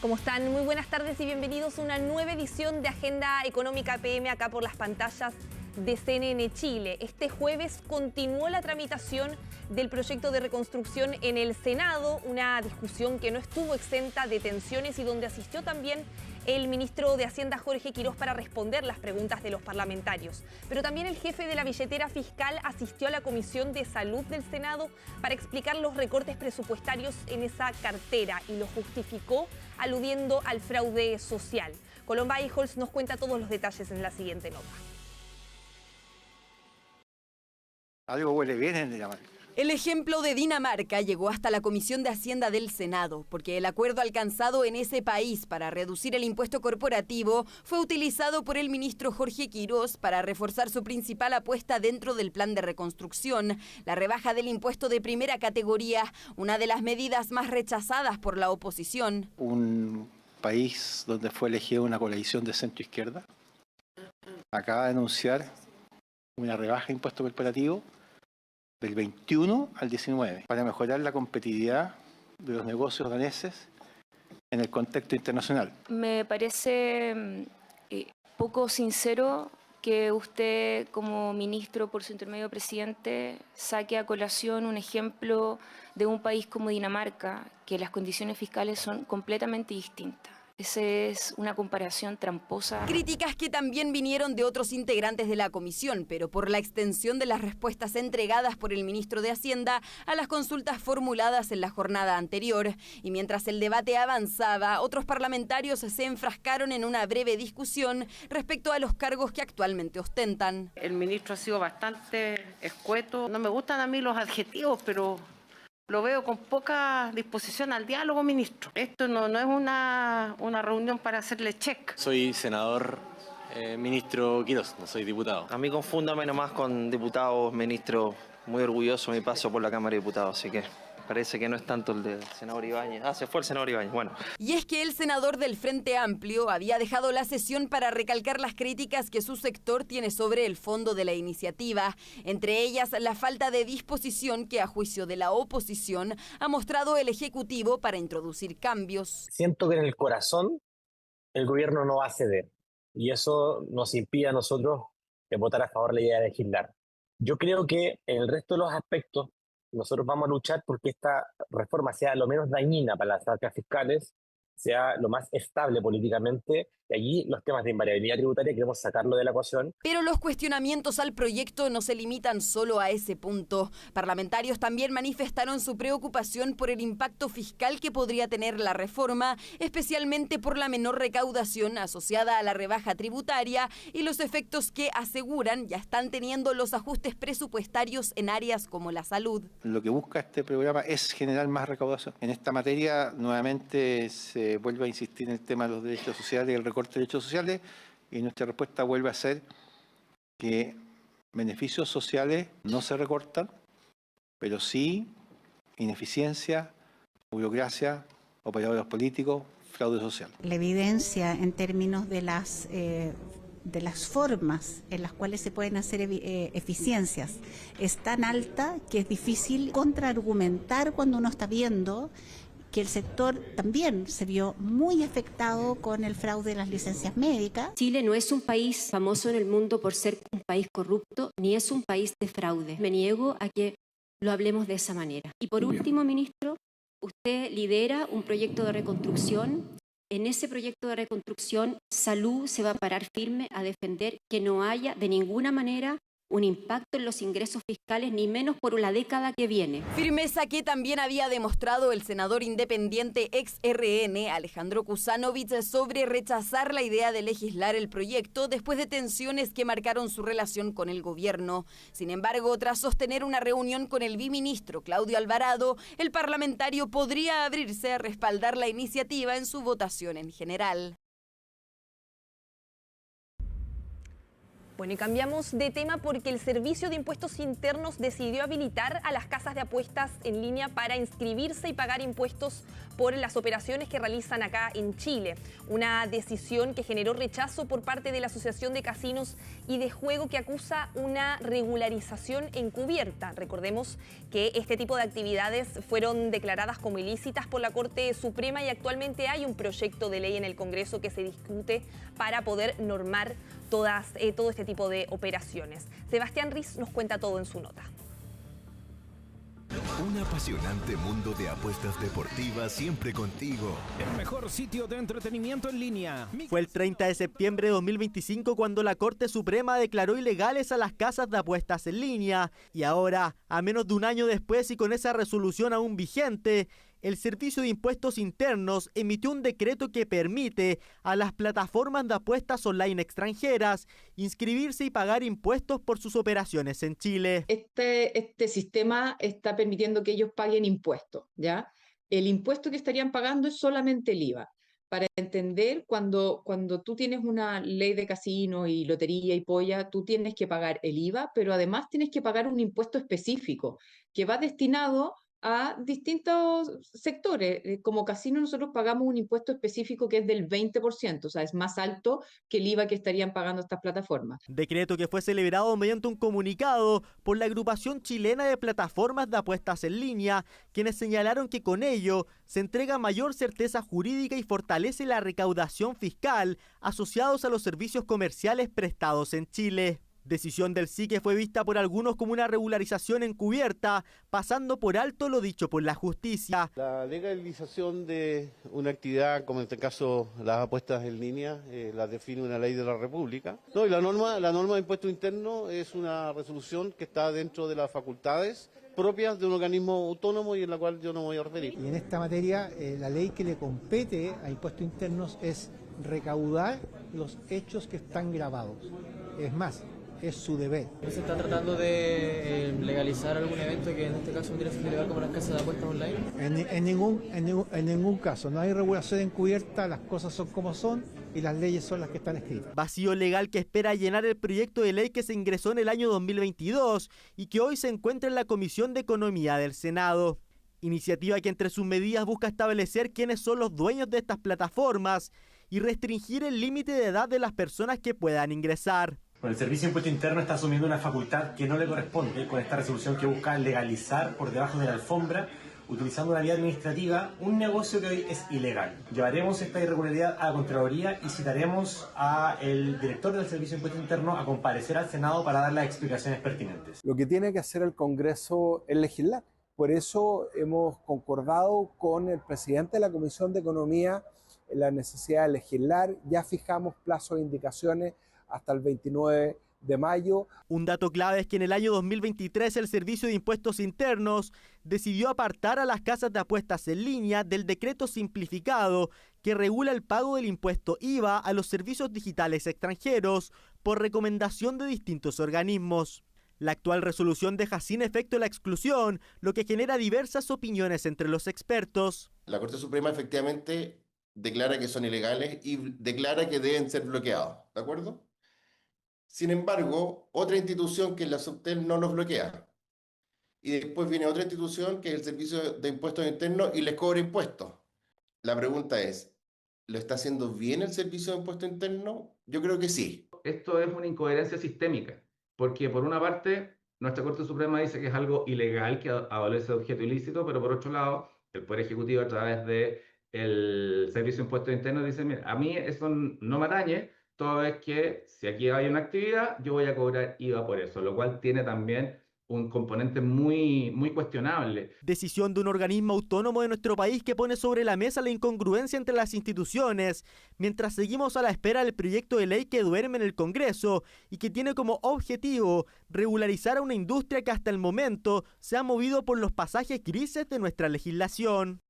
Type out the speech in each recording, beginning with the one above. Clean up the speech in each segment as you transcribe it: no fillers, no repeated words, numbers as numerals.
¿Cómo están? Muy buenas tardes y bienvenidos a una nueva edición de Agenda Económica PM acá por las pantallas de CNN Chile. Este jueves continuó la tramitación del proyecto de reconstrucción en el Senado, una discusión que no estuvo exenta de tensiones y donde asistió también el ministro de Hacienda Jorge Quirós para responder las preguntas de los parlamentarios. Pero también el jefe de la billetera fiscal asistió a la Comisión de Salud del Senado para explicar los recortes presupuestarios en esa cartera y lo justificó aludiendo al fraude social. Colomba Eijols nos cuenta todos los detalles en la siguiente nota. Algo huele bien en Dinamarca. El ejemplo de Dinamarca llegó hasta la Comisión de Hacienda del Senado, porque el acuerdo alcanzado en ese país para reducir el impuesto corporativo fue utilizado por el ministro Jorge Quirós para reforzar su principal apuesta dentro del plan de reconstrucción, la rebaja del impuesto de primera categoría, una de las medidas más rechazadas por la oposición. Un país donde fue elegida una coalición de centro-izquierda acaba de anunciar una rebaja de impuesto corporativo del 21 al 19 para mejorar la competitividad de los negocios daneses en el contexto internacional. Me parece poco sincero que usted como ministro, por su intermedio presidente, saque a colación un ejemplo de un país como Dinamarca, que las condiciones fiscales son completamente distintas. Esa es una comparación tramposa. Críticas que también vinieron de otros integrantes de la comisión, pero por la extensión de las respuestas entregadas por el ministro de Hacienda a las consultas formuladas en la jornada anterior. Y mientras el debate avanzaba, otros parlamentarios se enfrascaron en una breve discusión respecto a los cargos que actualmente ostentan. El ministro ha sido bastante escueto. No me gustan a mí los adjetivos, pero lo veo con poca disposición al diálogo, ministro. Esto no es una reunión para hacerle check. Soy senador, ministro Quirós, no soy diputado. A mí confúndame nomás con diputados, ministro. Muy orgulloso de mi paso por la Cámara de Diputados, así que parece que no es tanto el del senador Ibáñez. Se fue el senador Ibáñez, bueno. Y es que el senador del Frente Amplio había dejado la sesión para recalcar las críticas que su sector tiene sobre el fondo de la iniciativa. Entre ellas, la falta de disposición que, a juicio de la oposición, ha mostrado el Ejecutivo para introducir cambios. Siento que en el corazón el gobierno no va a ceder. Y eso nos impide a nosotros votar a favor de la idea de legislar. Yo creo que en el resto de los aspectos nosotros vamos a luchar porque esta reforma sea lo menos dañina para las arcas fiscales, sea lo más estable políticamente, y allí los temas de invariabilidad tributaria queremos sacarlo de la ecuación. Pero los cuestionamientos al proyecto no se limitan solo a ese punto. Parlamentarios también manifestaron su preocupación por el impacto fiscal que podría tener la reforma, especialmente por la menor recaudación asociada a la rebaja tributaria y los efectos que aseguran ya están teniendo los ajustes presupuestarios en áreas como la salud. Lo que busca este programa es generar más recaudación. En esta materia, nuevamente, se vuelve a insistir en el tema de los derechos sociales y el recorte de derechos sociales, y nuestra respuesta vuelve a ser que beneficios sociales no se recortan, pero sí ineficiencia, burocracia, operadores políticos, fraude social. La evidencia en términos de las formas en las cuales se pueden hacer eficiencias es tan alta que es difícil contraargumentar cuando uno está viendo que el sector también se vio muy afectado con el fraude de las licencias médicas. Chile no es un país famoso en el mundo por ser un país corrupto, ni es un país de fraude. Me niego a que lo hablemos de esa manera. Y por último, ministro, usted lidera un proyecto de reconstrucción. En ese proyecto de reconstrucción, Salud se va a parar firme a defender que no haya de ninguna manera un impacto en los ingresos fiscales, ni menos por la década que viene. Firmeza que también había demostrado el senador independiente ex-RN, Alejandro Kusanovich, sobre rechazar la idea de legislar el proyecto después de tensiones que marcaron su relación con el gobierno. Sin embargo, tras sostener una reunión con el biministro Claudio Alvarado, el parlamentario podría abrirse a respaldar la iniciativa en su votación en general. Bueno, y cambiamos de tema porque el Servicio de Impuestos Internos decidió habilitar a las casas de apuestas en línea para inscribirse y pagar impuestos por las operaciones que realizan acá en Chile. Una decisión que generó rechazo por parte de la Asociación de Casinos y de Juego, que acusa una regularización encubierta. Recordemos que este tipo de actividades fueron declaradas como ilícitas por la Corte Suprema y actualmente hay un proyecto de ley en el Congreso que se discute para poder normar todo este tipo de operaciones. Sebastián Riz nos cuenta todo en su nota. Un apasionante mundo de apuestas deportivas siempre contigo. El mejor sitio de entretenimiento en línea. Fue el 30 de septiembre de 2025 cuando la Corte Suprema declaró ilegales a las casas de apuestas en línea. Y ahora, a menos de un año después y con esa resolución aún vigente, el Servicio de Impuestos Internos emitió un decreto que permite a las plataformas de apuestas online extranjeras inscribirse y pagar impuestos por sus operaciones en Chile. Este sistema está permitiendo que ellos paguen impuestos, ¿ya? El impuesto que estarían pagando es solamente el IVA. Para entender, cuando tú tienes una ley de casino y lotería y polla, tú tienes que pagar el IVA, pero además tienes que pagar un impuesto específico que va destinado a distintos sectores. Como casino nosotros pagamos un impuesto específico que es del 20%, o sea, es más alto que el IVA que estarían pagando estas plataformas. Decreto que fue celebrado mediante un comunicado por la agrupación chilena de plataformas de apuestas en línea, quienes señalaron que con ello se entrega mayor certeza jurídica y fortalece la recaudación fiscal asociados a los servicios comerciales prestados en Chile. Decisión del sí que fue vista por algunos como una regularización encubierta, pasando por alto lo dicho por la justicia. La legalización de una actividad, como en este caso las apuestas en línea, la define una ley de la República. No, y la norma de impuesto interno es una resolución que está dentro de las facultades propias de un organismo autónomo y en la cual yo no me voy a referir. Y en esta materia, la ley que le compete a impuestos internos es recaudar los hechos que están grabados. Es más, es su deber. ¿Se está tratando de legalizar algún evento que en este caso podría ser ilegal como las casas de apuestas online? En ningún caso, no hay regulación encubierta, las cosas son como son y las leyes son las que están escritas. Vacío legal que espera llenar el proyecto de ley que se ingresó en el año 2022 y que hoy se encuentra en la Comisión de Economía del Senado. Iniciativa que entre sus medidas busca establecer quiénes son los dueños de estas plataformas y restringir el límite de edad de las personas que puedan ingresar. Bueno, el Servicio de Impuesto Interno está asumiendo una facultad que no le corresponde con esta resolución que busca legalizar por debajo de la alfombra, utilizando una vía administrativa, un negocio que hoy es ilegal. Llevaremos esta irregularidad a la Contraloría y citaremos al director del Servicio de Impuesto Interno a comparecer al Senado para dar las explicaciones pertinentes. Lo que tiene que hacer el Congreso es legislar. Por eso hemos concordado con el presidente de la Comisión de Economía en la necesidad de legislar. Ya fijamos plazos e indicaciones hasta el 29 de mayo. Un dato clave es que en el año 2023 el Servicio de Impuestos Internos decidió apartar a las casas de apuestas en línea del decreto simplificado que regula el pago del impuesto IVA a los servicios digitales extranjeros por recomendación de distintos organismos. La actual resolución deja sin efecto la exclusión, lo que genera diversas opiniones entre los expertos. La Corte Suprema efectivamente declara que son ilegales y declara que deben ser bloqueados, ¿de acuerdo? Sin embargo, otra institución que es la Subtel no los bloquea. Y después viene otra institución que es el Servicio de Impuestos Internos y les cobra impuestos. La pregunta es, ¿lo está haciendo bien el Servicio de Impuestos Internos? Yo creo que sí. Esto es una incoherencia sistémica, porque por una parte, nuestra Corte Suprema dice que es algo ilegal, que adolece de objeto ilícito, pero por otro lado, el Poder Ejecutivo a través del Servicio de Impuestos Internos dice, mira, a mí eso no me atañe, toda vez que si aquí hay una actividad, yo voy a cobrar IVA por eso, lo cual tiene también un componente muy cuestionable. Decisión de un organismo autónomo de nuestro país que pone sobre la mesa la incongruencia entre las instituciones, mientras seguimos a la espera del proyecto de ley que duerme en el Congreso y que tiene como objetivo regularizar a una industria que hasta el momento se ha movido por los pasajes grises de nuestra legislación.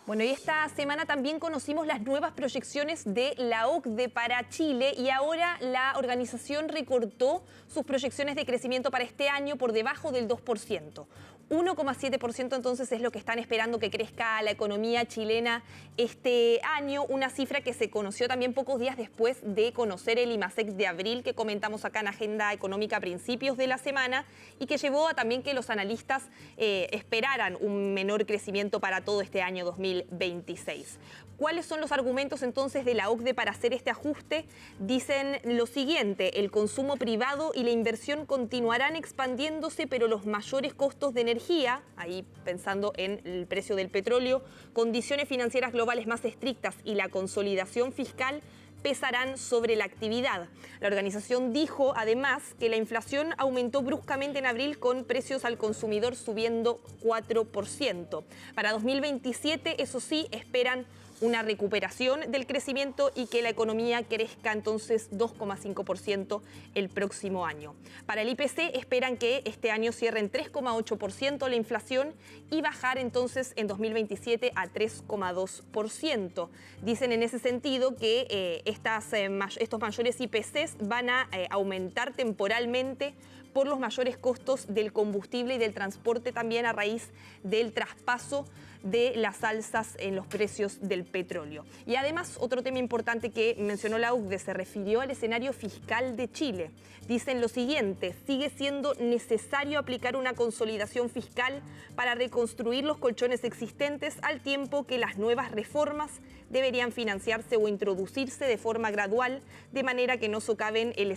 Bueno, y esta semana también conocimos las nuevas proyecciones de la OCDE para Chile y ahora la organización recortó sus proyecciones de crecimiento para este año por debajo del 2%. 1,7% entonces es lo que están esperando que crezca la economía chilena este año, una cifra que se conoció también pocos días después de conocer el IMASEC de abril que comentamos acá en Agenda Económica a principios de la semana y que llevó a también que los analistas esperaran un menor crecimiento para todo este año 2026. ¿Cuáles son los argumentos entonces de la OCDE para hacer este ajuste? Dicen lo siguiente: el consumo privado y la inversión continuarán expandiéndose, pero los mayores costos de energía, ahí pensando en el precio del petróleo, condiciones financieras globales más estrictas y la consolidación fiscal pesarán sobre la actividad. La organización dijo además que la inflación aumentó bruscamente en abril con precios al consumidor subiendo 4%. Para 2027, eso sí, esperan una recuperación del crecimiento y que la economía crezca entonces 2,5% el próximo año. Para el IPC esperan que este año cierre en 3,8% la inflación y bajar entonces en 2027 a 3,2%. Dicen en ese sentido que estos mayores IPCs van a aumentar temporalmente por los mayores costos del combustible y del transporte también a raíz del traspaso de las alzas en los precios del petróleo. Y además, otro tema importante que mencionó la OCDE se refirió al escenario fiscal de Chile. Dicen lo siguiente: sigue siendo necesario aplicar una consolidación fiscal para reconstruir los colchones existentes, al tiempo que las nuevas reformas deberían financiarse o introducirse de forma gradual, de manera que no socaven el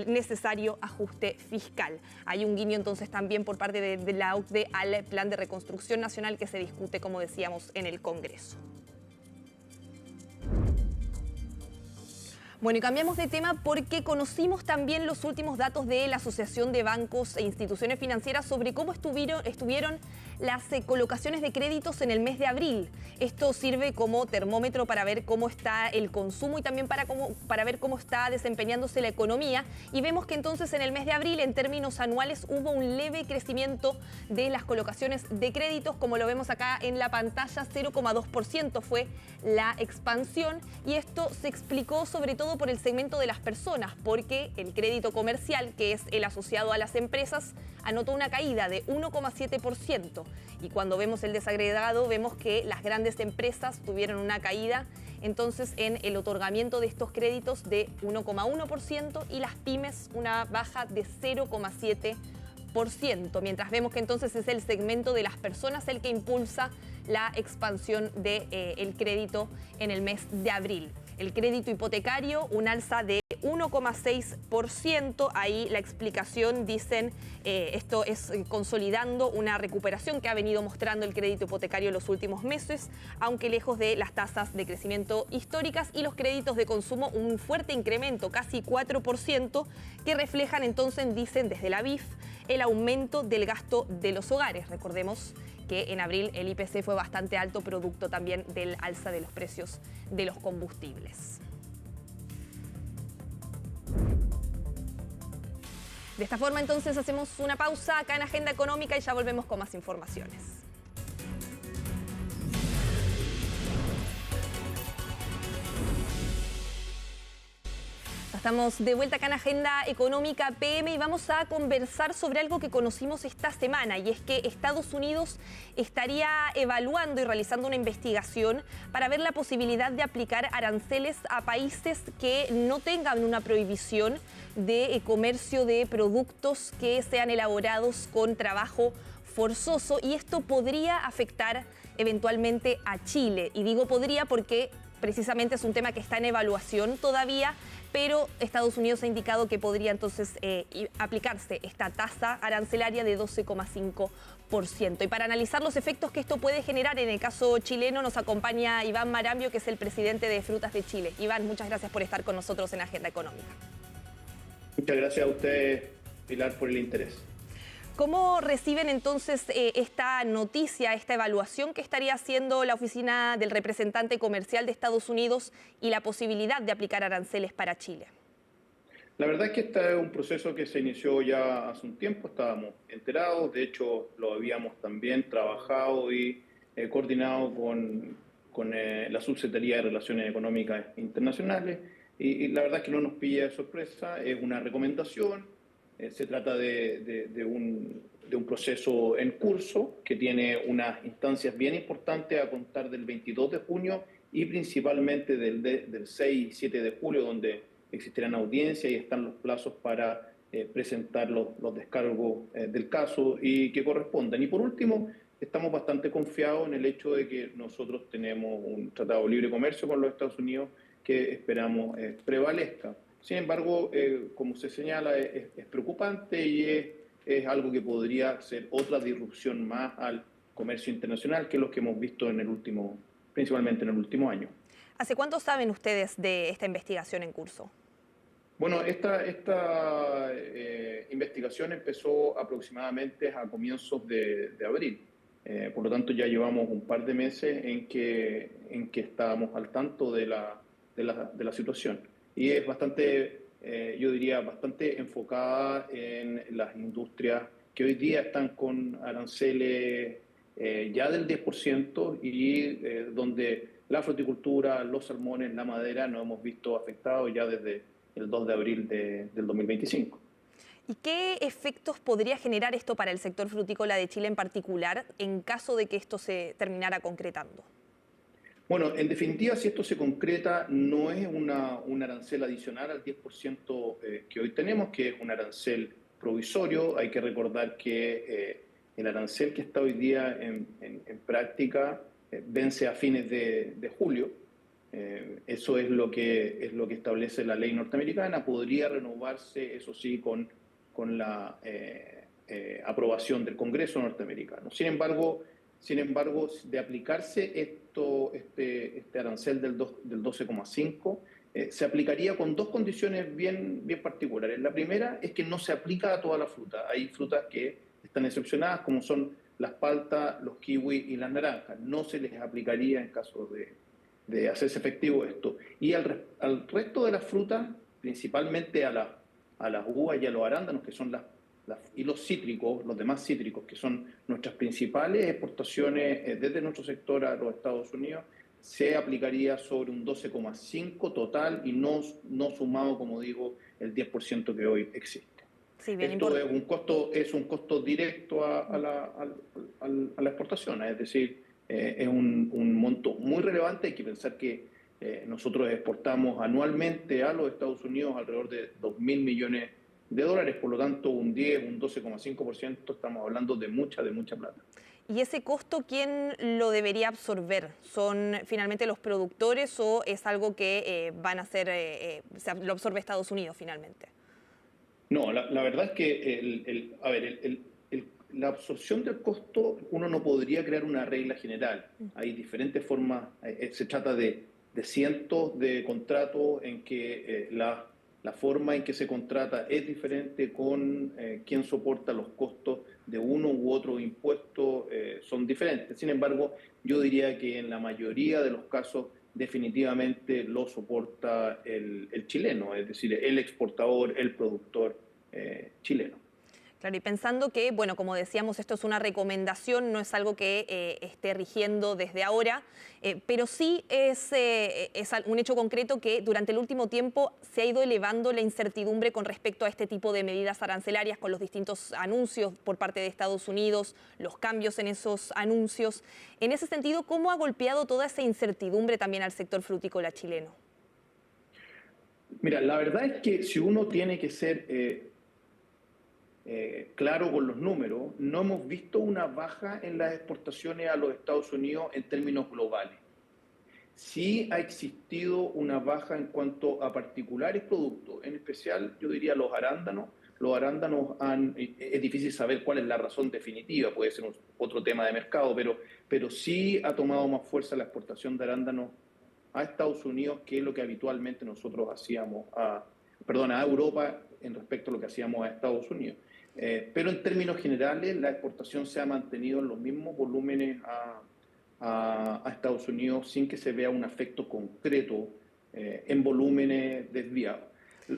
necesario ajuste fiscal. Hay un guiño entonces también por parte de la OCDE al plan de reconstrucción nacional que se discute, como decíamos, en el Congreso. Bueno, y cambiamos de tema porque conocimos también los últimos datos de la Asociación de Bancos e Instituciones Financieras sobre cómo estuvieron las colocaciones de créditos en el mes de abril. Esto sirve como termómetro para ver cómo está el consumo y también para ver cómo está desempeñándose la economía. Y vemos que entonces en el mes de abril, en términos anuales, hubo un leve crecimiento de las colocaciones de créditos, como lo vemos acá en la pantalla, 0,2% fue la expansión, y esto se explicó sobre todo por el segmento de las personas, porque el crédito comercial, que es el asociado a las empresas, anotó una caída de 1,7%. Y cuando vemos el desagregado, vemos que las grandes empresas tuvieron una caída entonces en el otorgamiento de estos créditos de 1,1% y las pymes una baja de 0,7%, mientras vemos que entonces es el segmento de las personas el que impulsa la expansión del crédito en el mes de abril. El crédito hipotecario, un alza de 1,6%. Ahí la explicación, dicen, esto es consolidando una recuperación que ha venido mostrando el crédito hipotecario en los últimos meses, aunque lejos de las tasas de crecimiento históricas, y los créditos de consumo un fuerte incremento, casi 4%, que reflejan entonces, dicen desde la BIF, el aumento del gasto de los hogares. Recordemos que en abril el IPC fue bastante alto, producto también del alza de los precios de los combustibles. De esta forma entonces hacemos una pausa acá en Agenda Económica y ya volvemos con más informaciones. Estamos de vuelta acá en Agenda Económica PM y vamos a conversar sobre algo que conocimos esta semana, y es que Estados Unidos estaría evaluando y realizando una investigación para ver la posibilidad de aplicar aranceles a países que no tengan una prohibición de comercio de productos que sean elaborados con trabajo forzoso, y esto podría afectar eventualmente a Chile. Y digo podría porque precisamente es un tema que está en evaluación todavía, pero Estados Unidos ha indicado que podría entonces aplicarse esta tasa arancelaria de 12,5%. Y para analizar los efectos que esto puede generar en el caso chileno, nos acompaña Iván Marambio, que es el presidente de Frutas de Chile. Iván, muchas gracias por estar con nosotros en Agenda Económica. Muchas gracias a ustedes, Pilar, por el interés. ¿Cómo reciben entonces esta noticia, esta evaluación que estaría haciendo la Oficina del Representante Comercial de Estados Unidos y la posibilidad de aplicar aranceles para Chile? La verdad es que este es un proceso que se inició ya hace un tiempo, estábamos enterados, de hecho lo habíamos también trabajado y coordinado con la Subsecretaría de Relaciones Económicas Internacionales, y la verdad es que no nos pilla de sorpresa, es una recomendación. Se trata de de un proceso en curso que tiene unas instancias bien importantes a contar del 22 de junio y principalmente del 6 y 7 de julio, donde existirán audiencias y están los plazos para presentar los descargos del caso y que correspondan. Y por último, estamos bastante confiados en el hecho de que nosotros tenemos un tratado de libre comercio con los Estados Unidos que esperamos prevalezca. Sin embargo, como se señala, es preocupante y es algo que podría ser otra disrupción más al comercio internacional, que es lo que hemos visto principalmente en el último año. ¿Hace cuánto saben ustedes de esta investigación en curso? Bueno, esta investigación empezó aproximadamente a comienzos de abril. Por lo tanto, ya llevamos un par de meses en que estábamos al tanto de la situación. Y es bastante, yo diría, bastante enfocada en las industrias que hoy día están con aranceles ya del 10% y donde la fruticultura, los salmones, la madera nos hemos visto afectados ya desde el 2 de abril del 2025. ¿Y qué efectos podría generar esto para el sector frutícola de Chile en particular en caso de que esto se terminara concretando? Bueno, en definitiva, si esto se concreta, no es un arancel adicional al 10% que hoy tenemos, que es un arancel provisorio. Hay que recordar que el arancel que está hoy día en práctica vence a fines de julio. Eso es lo que establece la ley norteamericana. Podría renovarse, eso sí, con la aprobación del Congreso norteamericano. Sin embargo, de aplicarse este arancel del 12,5, se aplicaría con dos condiciones bien particulares. La primera es que no se aplica a toda la fruta. Hay frutas que están excepcionadas, como son las paltas, los kiwis y las naranjas. No se les aplicaría en caso de hacerse efectivo esto. Y al resto de las frutas, principalmente a las uvas y a los arándanos, que son y los cítricos, los demás cítricos, que son nuestras principales exportaciones desde nuestro sector a los Estados Unidos, se aplicaría sobre un 12,5 total y no sumado, como digo, el 10% que hoy existe. Sí, bien Esto es un costo directo a la exportación, es decir, es un monto muy relevante. Hay que pensar que nosotros exportamos anualmente a los Estados Unidos alrededor de 2.000 millones de dólares, por lo tanto un 12,5%, estamos hablando de mucha plata. ¿Y ese costo quién lo debería absorber? ¿Son finalmente los productores o es algo que van a hacer, lo absorbe Estados Unidos finalmente? No, la verdad es que la absorción del costo, uno no podría crear una regla general. Hay diferentes formas, se trata de cientos de contratos en que la forma en que se contrata es diferente, con quien soporta los costos de uno u otro impuesto son diferentes. Sin embargo, yo diría que en la mayoría de los casos definitivamente lo soporta el chileno, es decir, el exportador, el productor chileno. Claro, y pensando que, bueno, como decíamos, esto es una recomendación, no es algo que esté rigiendo desde ahora, pero sí es un hecho concreto que durante el último tiempo se ha ido elevando la incertidumbre con respecto a este tipo de medidas arancelarias, con los distintos anuncios por parte de Estados Unidos, los cambios en esos anuncios. En ese sentido, ¿cómo ha golpeado toda esa incertidumbre también al sector frutícola chileno? Mira, la verdad es que si uno tiene que ser claro con los números, no hemos visto una baja en las exportaciones a los Estados Unidos en términos globales. Sí ha existido una baja en cuanto a particulares productos, en especial yo diría los arándanos. Los arándanos es difícil saber cuál es la razón definitiva, puede ser otro tema de mercado, pero sí ha tomado más fuerza la exportación de arándanos a Estados Unidos, que es lo que habitualmente nosotros hacíamos a Europa en respecto a lo que hacíamos a Estados Unidos. Pero en términos generales la exportación se ha mantenido en los mismos volúmenes a Estados Unidos sin que se vea un efecto concreto en volúmenes desviados.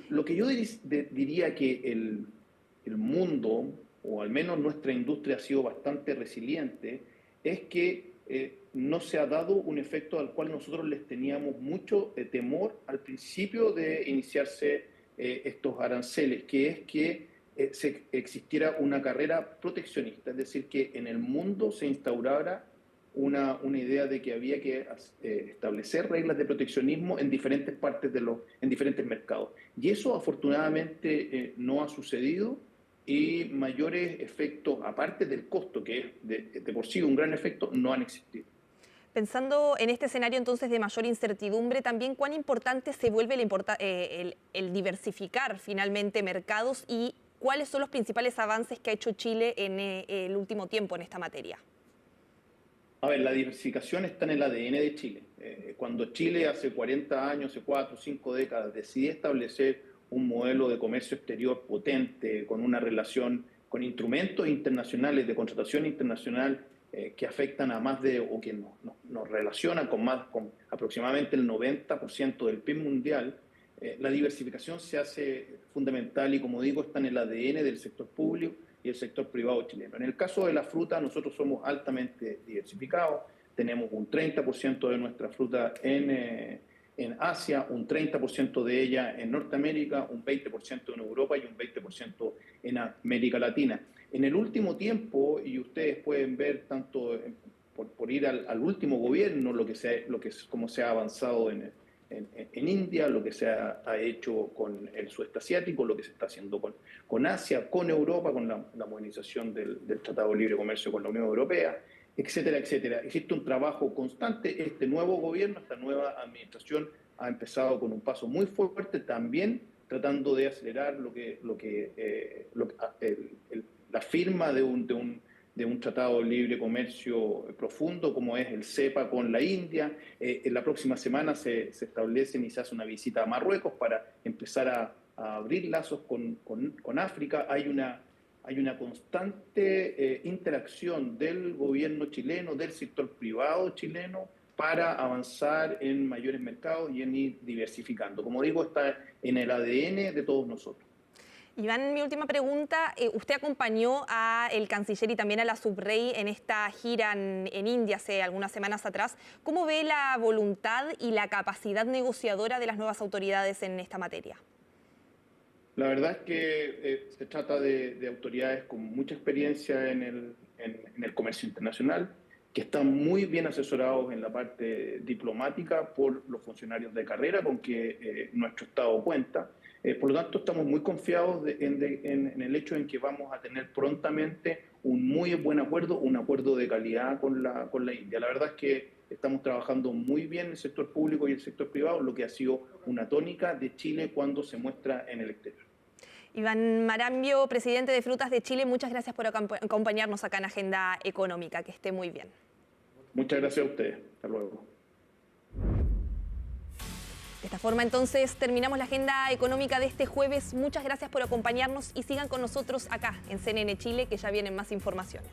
Lo que yo diría que el mundo, o al menos nuestra industria, ha sido bastante resiliente, es que no se ha dado un efecto al cual nosotros les teníamos mucho temor al principio de iniciarse estos aranceles, que es que existiera una carrera proteccionista, es decir, que en el mundo se instaurara una idea de que había que establecer reglas de proteccionismo en diferentes partes en diferentes mercados. Y eso afortunadamente no ha sucedido, y mayores efectos, aparte del costo, que es de por sí un gran efecto, no han existido. Pensando en este escenario entonces de mayor incertidumbre, también cuán importante se vuelve el diversificar finalmente mercados y cuáles son los principales avances que ha hecho Chile en el último tiempo en esta materia. A ver, la diversificación está en el ADN de Chile. Cuando Chile hace 40 años, hace 4 o 5 décadas, decide establecer un modelo de comercio exterior potente, con una relación con instrumentos internacionales de contratación internacional que afectan a más de, o que nos relacionan con aproximadamente el 90% del PIB mundial, la diversificación se hace fundamental y, como digo, está en el ADN del sector público y el sector privado chileno. En el caso de la fruta, nosotros somos altamente diversificados. Tenemos un 30% de nuestra fruta en Asia, un 30% de ella en Norteamérica, un 20% en Europa y un 20% en América Latina. En el último tiempo, y ustedes pueden ver tanto por ir al último gobierno, cómo se ha avanzado en India, lo que se ha hecho con el sudeste asiático, lo que se está haciendo con Asia, con Europa, con la modernización del Tratado de Libre Comercio con la Unión Europea, etcétera, etcétera. Existe un trabajo constante. Este nuevo gobierno, esta nueva administración ha empezado con un paso muy fuerte, también tratando de acelerar la firma de un tratado de libre comercio profundo como es el CEPA con la India. En la próxima semana se establecen y se hace una visita a Marruecos para empezar a abrir lazos con África. Hay una constante interacción del gobierno chileno, del sector privado chileno, para avanzar en mayores mercados y en ir diversificando. Como digo, está en el ADN de todos nosotros. Iván, mi última pregunta. Usted acompañó al canciller y también a la subrey en esta gira en India hace algunas semanas atrás. ¿Cómo ve la voluntad y la capacidad negociadora de las nuevas autoridades en esta materia? La verdad es que se trata de autoridades con mucha experiencia en el comercio internacional, que están muy bien asesorados en la parte diplomática por los funcionarios de carrera con que nuestro Estado cuenta. Por lo tanto, estamos muy confiados en el hecho en que vamos a tener prontamente un muy buen acuerdo, un acuerdo de calidad con la India. La verdad es que estamos trabajando muy bien el sector público y el sector privado, lo que ha sido una tónica de Chile cuando se muestra en el exterior. Iván Marambio, presidente de Frutas de Chile, muchas gracias por acompañarnos acá en Agenda Económica. Que esté muy bien. Muchas gracias a ustedes. Hasta luego. De esta forma, entonces, terminamos la Agenda Económica de este jueves. Muchas gracias por acompañarnos y sigan con nosotros acá en CNN Chile, que ya vienen más informaciones.